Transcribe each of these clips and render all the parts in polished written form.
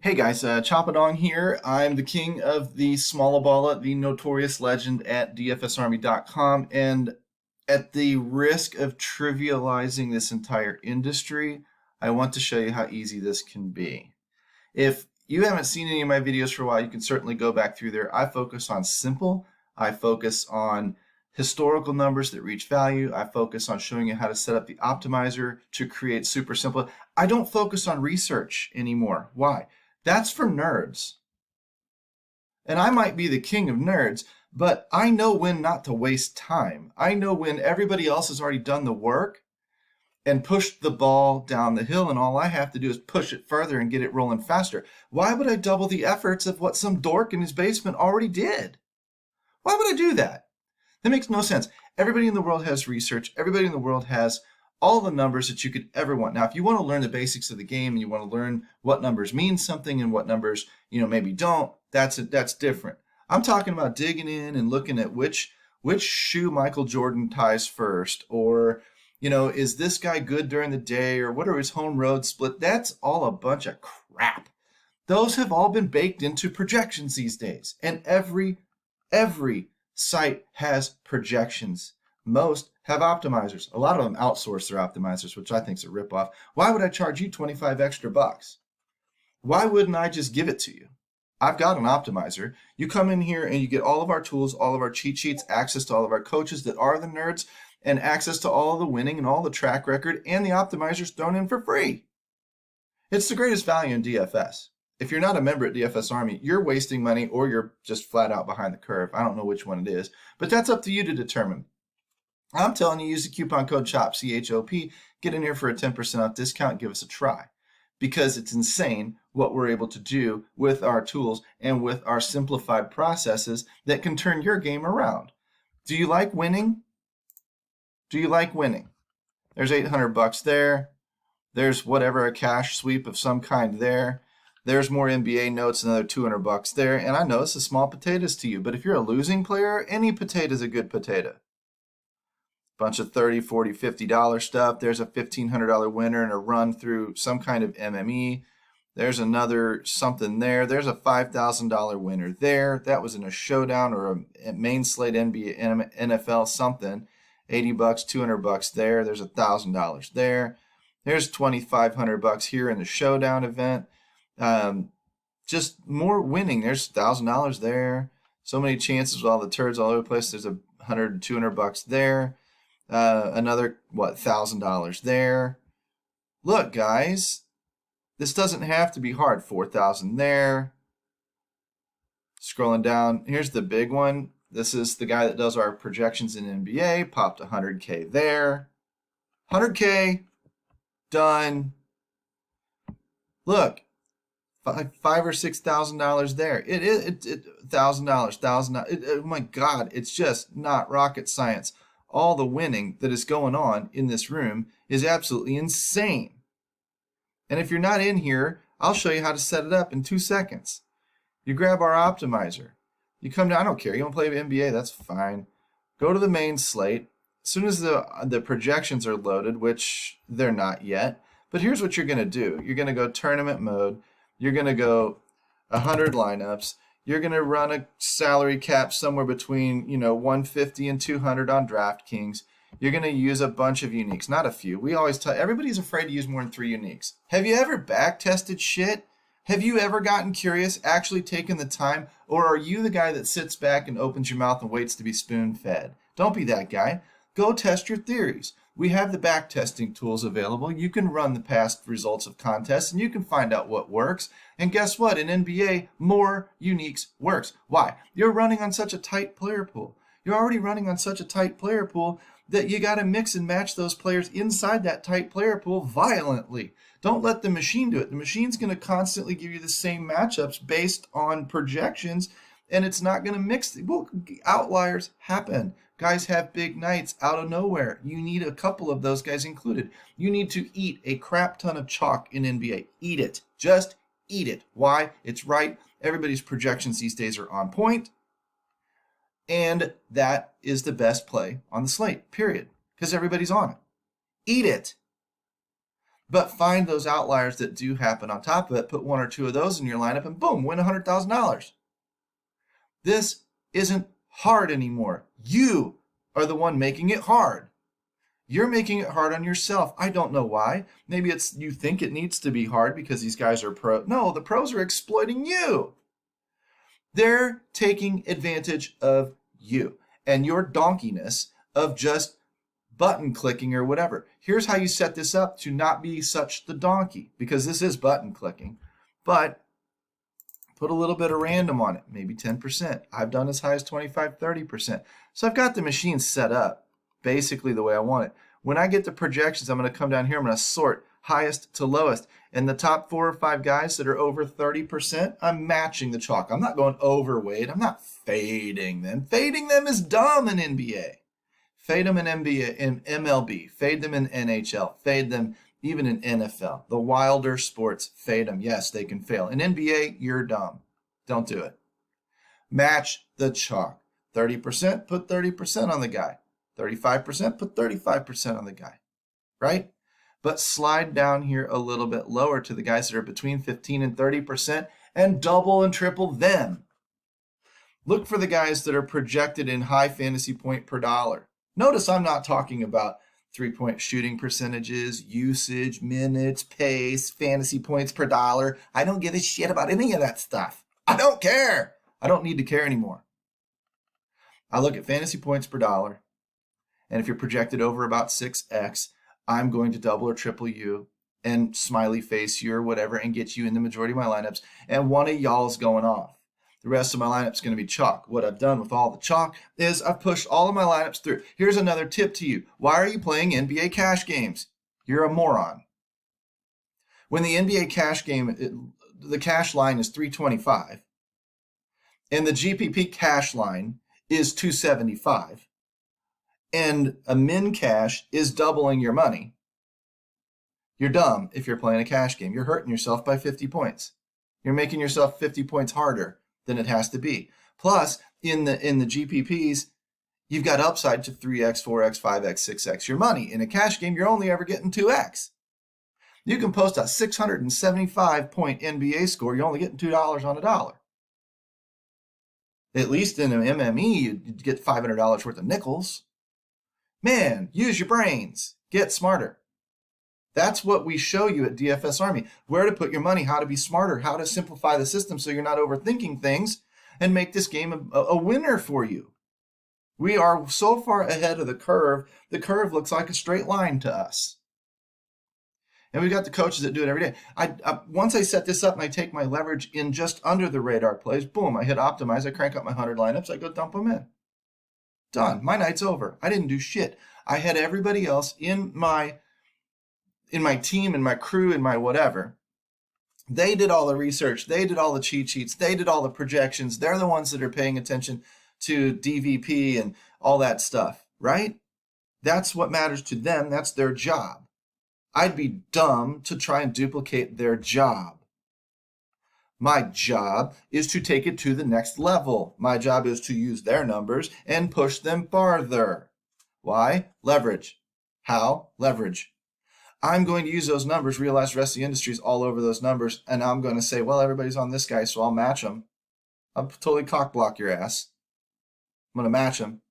Hey guys, Choppadong here. I'm the king of the Smallaballa, the notorious legend at DFSArmy.com, and at the risk of trivializing this entire industry, I want to show you how easy this can be. If you haven't seen any of my videos for a while, you can certainly go back through there. I focus on simple. I focus on historical numbers that reach value. I focus on showing you how to set up the optimizer to create super simple. I don't focus on research anymore. Why? That's for nerds. And I might be the king of nerds, but I know when not to waste time. I know when everybody else has already done the work and pushed the ball down the hill, and all I have to do is push it further and get it rolling faster. Why would I double the efforts of what some dork in his basement already did? Why would I do that? That makes no sense. Everybody in the world has research. Everybody in the world has all the numbers that you could ever want. Now, if you want to learn the basics of the game and you want to learn what numbers mean something and what numbers, maybe don't, that's different. I'm talking about digging in and looking at which shoe Michael Jordan ties first, or is this guy good during the day, or what are his home road split? That's all a bunch of crap. Those have all been baked into projections these days, and every site has projections. Most have optimizers. A lot of them outsource their optimizers, which I think is a ripoff. Why would I charge you 25 extra bucks? Why wouldn't I just give it to you? I've got an optimizer. You come in here and you get all of our tools, all of our cheat sheets, access to all of our coaches that are the nerds, and access to all of the winning and all the track record, and the optimizers thrown in for free. It's the greatest value in DFS. If you're not a member at DFS Army, you're wasting money or you're just flat out behind the curve. I don't know which one it is, but that's up to you to determine. I'm telling you, use the coupon code CHOP, C-H-O-P, get in here for a 10% off discount, give us a try. Because it's insane what we're able to do with our tools and with our simplified processes that can turn your game around. Do you like winning? Do you like winning? There's 800 bucks there. There's whatever, a cash sweep of some kind there. There's more NBA notes, another 200 bucks there. And I know this is small potatoes to you, but if you're a losing player, any potato is a good potato. Bunch of $30, $40, $50 stuff. There's a $1,500 winner and a run through some kind of MME. There's another something there. There's a $5,000 winner there. That was in a showdown or a main slate NBA, NFL something. 80 bucks, 200 bucks there. There's $1,000 there. There's 2,500 bucks here in the showdown event. Just more winning. There's $1,000 there. So many chances with all the turds all over the place. There's 100, 200 bucks there. Another, $1,000 there. Look, guys, this doesn't have to be hard. 4,000 there. Scrolling down, here's the big one. This is the guy that does our projections in NBA. Popped 100K there. 100K, done. Look, $5,000 or $6,000 there. $1,000. Oh my God, it's just not rocket science. All the winning that is going on in this room is absolutely insane. And if you're not in here, I'll show you how to set it up in 2 seconds. You grab our optimizer. You come down, I don't care. You want to play NBA, that's fine. Go to the main slate. As soon as the projections are loaded, which they're not yet, but here's what you're going to do. You're going to go tournament mode. You're going to go 100 lineups. You're going to run a salary cap somewhere between, 150 and 200 on DraftKings. You're going to use a bunch of uniques, not a few. We always tell everybody's afraid to use more than 3 uniques. Have you ever back tested shit? Have you ever gotten curious, actually taken the time, or are you the guy that sits back and opens your mouth and waits to be spoon-fed? Don't be that guy. Go test your theories. We have the back testing tools available. You can run the past results of contests and you can find out what works. And guess what? In NBA, more uniques works. Why? You're running on such a tight player pool. You're already running on such a tight player pool that you got to mix and match those players inside that tight player pool violently. Don't let the machine do it. The machine's going to constantly give you the same matchups based on projections, and it's not going to mix. Well, outliers happen. Guys have big nights out of nowhere. You need a couple of those guys included. You need to eat a crap ton of chalk in NBA. Eat it. Just eat it. Why? It's right. Everybody's projections these days are on point. And that is the best play on the slate, period. Because everybody's on it. Eat it. But find those outliers that do happen on top of it, put 1 or 2 of those in your lineup, and boom, win $100,000. This isn't hard anymore. You are the one making it hard. You're making it hard on yourself. I don't know why. Maybe it's you think it needs to be hard because these guys are pro. No, the pros are exploiting you. They're taking advantage of you and your donkeyness of just button clicking or whatever. Here's how you set this up to not be such the donkey, because this is button clicking, but put a little bit of random on it, maybe 10%. I've done as high as 25, 30%. So I've got the machine set up basically the way I want it. When I get the projections, I'm going to come down here, I'm going to sort highest to lowest. And the top 4 or 5 guys that are over 30%, I'm matching the chalk. I'm not going overweight. I'm not fading them. Fading them is dumb in NBA. Fade them in NBA, in MLB. Fade them in NHL. Fade them even in NFL. The wilder sports, fade them. Yes, they can fail. In NBA, you're dumb. Don't do it. Match the chalk. 30%, put 30% on the guy. 35%, put 35% on the guy. Right? But slide down here a little bit lower to the guys that are between 15 and 30% and double and triple them. Look for the guys that are projected in high fantasy point per dollar. Notice I'm not talking about 3-point shooting percentages, usage, minutes, pace, fantasy points per dollar. I don't give a shit about any of that stuff. I don't care. I don't need to care anymore. I look at fantasy points per dollar, and if you're projected over about 6x, I'm going to double or triple you and smiley face you or whatever and get you in the majority of my lineups, and one of y'all's going off. The rest of my lineup's going to be chalk. What I've done with all the chalk is I've pushed all of my lineups through. Here's another tip to you. Why are you playing NBA cash games? You're a moron. When the NBA cash game, the cash line is 325, and the GPP cash line is 275, and a min cash is doubling your money, you're dumb if you're playing a cash game. You're hurting yourself by 50 points. You're making yourself 50 points harder than it has to be. Plus, in the GPPs, you've got upside to 3x, 4x, 5x, 6x your money. In a cash game, you're only ever getting 2x. You can post a 675-point NBA score, you're only getting $2 on a dollar. At least in an MME, you'd get $500 worth of nickels. Man, use your brains. Get smarter. That's what we show you at DFS Army. Where to put your money, how to be smarter, how to simplify the system so you're not overthinking things and make this game a winner for you. We are so far ahead of the curve looks like a straight line to us. And we've got the coaches that do it every day. Once I set this up and I take my leverage in just under the radar plays, boom, I hit optimize, I crank up my 100 lineups, I go dump them in. Done. My night's over. I didn't do shit. I had everybody else in my team, in my crew, in my whatever. They did all the research. They did all the cheat sheets. They did all the projections. They're the ones that are paying attention to DVP and all that stuff, right? That's what matters to them. That's their job. I'd be dumb to try and duplicate their job. My job is to take it to the next level. My job is to use their numbers and push them farther. Why? Leverage. How? Leverage. I'm going to use those numbers, realize the rest of the industry is all over those numbers, and I'm going to say, well, everybody's on this guy, so I'll match them. I'll totally cock block your ass. I'm going to match them.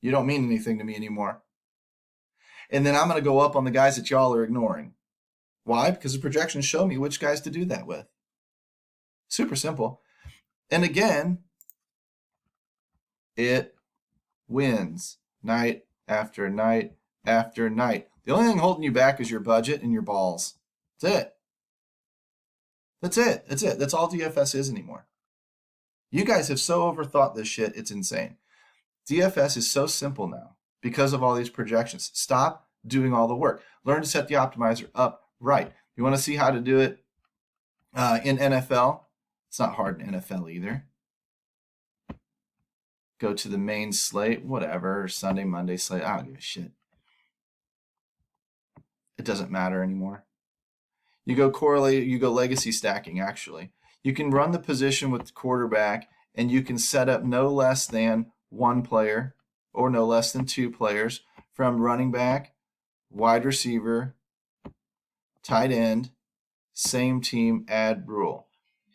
You don't mean anything to me anymore. And then I'm going to go up on the guys that y'all are ignoring. Why? Because the projections show me which guys to do that with. Super simple. And again, it wins night after night after night. The only thing holding you back is your budget and your balls. That's it. That's it. That's it. That's all DFS is anymore. You guys have so overthought this shit, it's insane. DFS is so simple now because of all these projections. Stop doing all the work. Learn to set the optimizer up right. You want to see how to do it in NFL? It's not hard in NFL either. Go to the main slate, whatever, Sunday, Monday slate. I don't give a shit. It doesn't matter anymore. You go correlate, you go legacy stacking, actually. You can run the position with the quarterback, and you can set up no less than one player or no less than two players from running back, wide receiver, tight end, same team, add rule.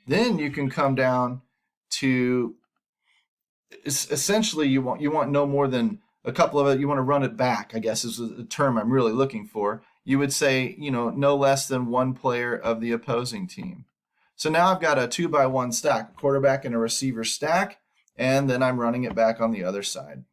Then you can come down to essentially you want no more than a couple of it. You want to run it back, I guess is the term I'm really looking for. You would say, no less than one player of the opposing team. So now I've got a 2x1 stack, a quarterback and a receiver stack, and then I'm running it back on the other side.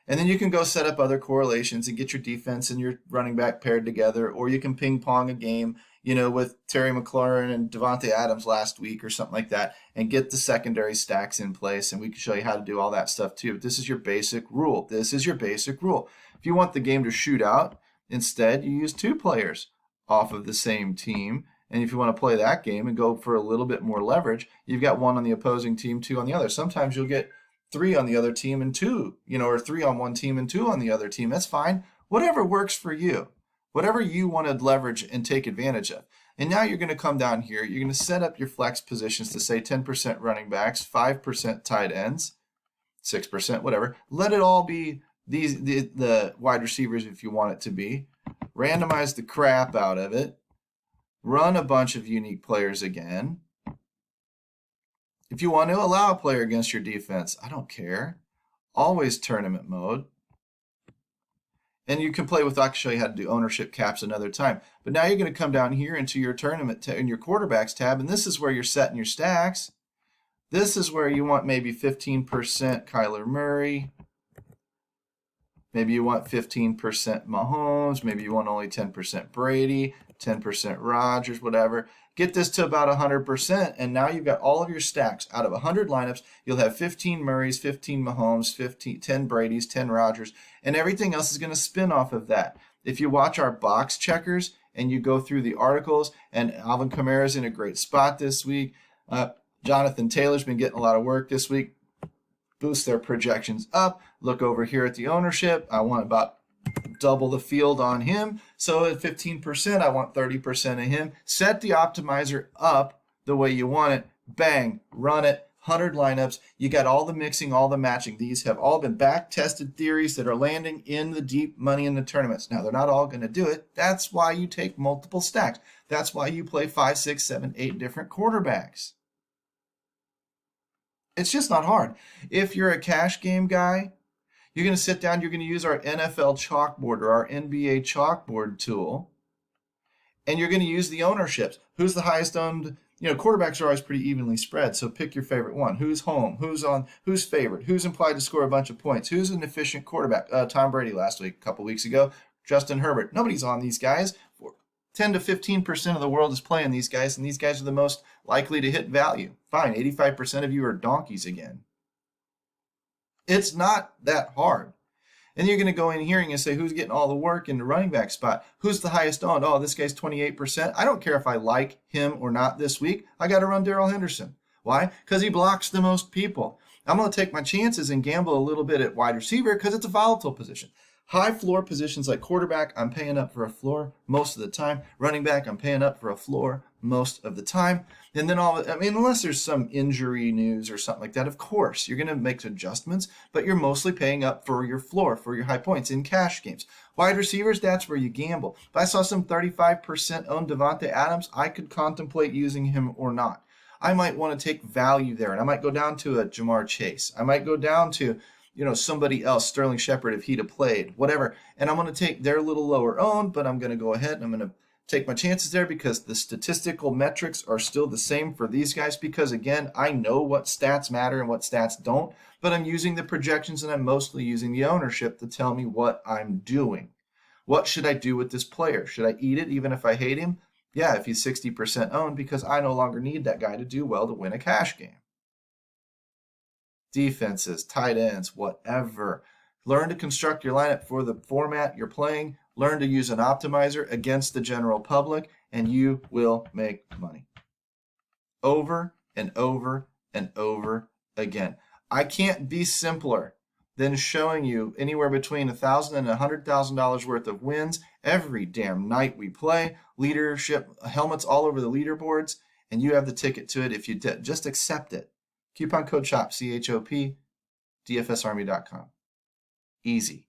And then you can go set up other correlations and get your defense and your running back paired together, or you can ping pong a game, with Terry McLaurin and Devontae Adams last week or something like that, and get the secondary stacks in place. And we can show you how to do all that stuff too. But this is your basic rule. This is your basic rule. If you want the game to shoot out, instead you use 2 players off of the same team. And if you want to play that game and go for a little bit more leverage, you've got 1 on the opposing team, 2 on the other. Sometimes you'll get 3 on the other team and 2, or 3 on one team and 2 on the other team. That's fine. Whatever works for you. Whatever you want to leverage and take advantage of. And now you're going to come down here. You're going to set up your flex positions to say 10% running backs, 5% tight ends, 6%, whatever. Let it all be the wide receivers if you want it to be. Randomize the crap out of it. Run a bunch of unique players again. If you want to allow a player against your defense, I don't care. Always tournament mode. And you can play with, I can show you how to do ownership caps another time. But now you're going to come down here into your tournament in your quarterbacks tab, and this is where you're setting your stacks. This is where you want maybe 15% Kyler Murray. Maybe you want 15% Mahomes. Maybe you want only 10% Brady, 10% Rodgers, whatever. Get this to about 100%, and now you've got all of your stacks. Out of 100 lineups, you'll have 15 Murrays, 15 Mahomes, 10 Bradys, 10 Rodgers, and everything else is going to spin off of that. If you watch our box checkers and you go through the articles, and Alvin Kamara's in a great spot this week. Jonathan Taylor's been getting a lot of work this week. Boost their projections up. Look over here at the ownership. I want about double the field on him. So at 15%, I want 30% of him. Set the optimizer up the way you want it. Bang, run it. 100 lineups. You got all the mixing, all the matching. These have all been back-tested theories that are landing in the deep money in the tournaments. Now, they're not all going to do it. That's why you take multiple stacks. That's why you play 5, 6, 7, 8 different quarterbacks. It's just not hard. If you're a cash game guy, you're going to sit down, you're going to use our NFL chalkboard or our NBA chalkboard tool, and you're going to use the ownerships. Who's the highest owned? Quarterbacks are always pretty evenly spread, so pick your favorite one. Who's home? Who's favored? Who's implied to score a bunch of points? Who's an efficient quarterback? Tom Brady last week, a couple weeks ago. Justin Herbert. Nobody's on these guys. 10 to 15% of the world is playing these guys, and these guys are the most likely to hit value. Fine, 85% of you are donkeys again. It's not that hard. And you're going to go in here and you say, who's getting all the work in the running back spot? Who's the highest owned? Oh, this guy's 28%. I don't care if I like him or not this week. I got to run Darrell Henderson. Why? Because he blocks the most people. I'm going to take my chances and gamble a little bit at wide receiver because it's a volatile position. High floor positions like quarterback, I'm paying up for a floor most of the time. Running back, I'm paying up for a floor most of the time. And then unless there's some injury news or something like that, of course, you're going to make adjustments, but you're mostly paying up for your floor, for your high points in cash games. Wide receivers, that's where you gamble. If I saw some 35% owned Devontae Adams, I could contemplate using him or not. I might want to take value there, and I might go down to a Jamar Chase. I might go down to somebody else, Sterling Shepard, if he'd have played, whatever. And I'm going to take their little lower owned, but I'm going to go ahead and I'm going to take my chances there because the statistical metrics are still the same for these guys because, again, I know what stats matter and what stats don't, but I'm using the projections and I'm mostly using the ownership to tell me what I'm doing. What should I do with this player? Should I eat it even if I hate him? Yeah, if he's 60% owned because I no longer need that guy to do well to win a cash game. Defenses, tight ends, whatever. Learn to construct your lineup for the format you're playing. Learn to use an optimizer against the general public, and you will make money. Over and over and over again. I can't be simpler than showing you anywhere between $1,000 and $100,000 worth of wins every damn night we play. Leadership helmets all over the leaderboards, and you have the ticket to it if you just accept it. Coupon code SHOP, CHOP, DFSArmy.com. Easy.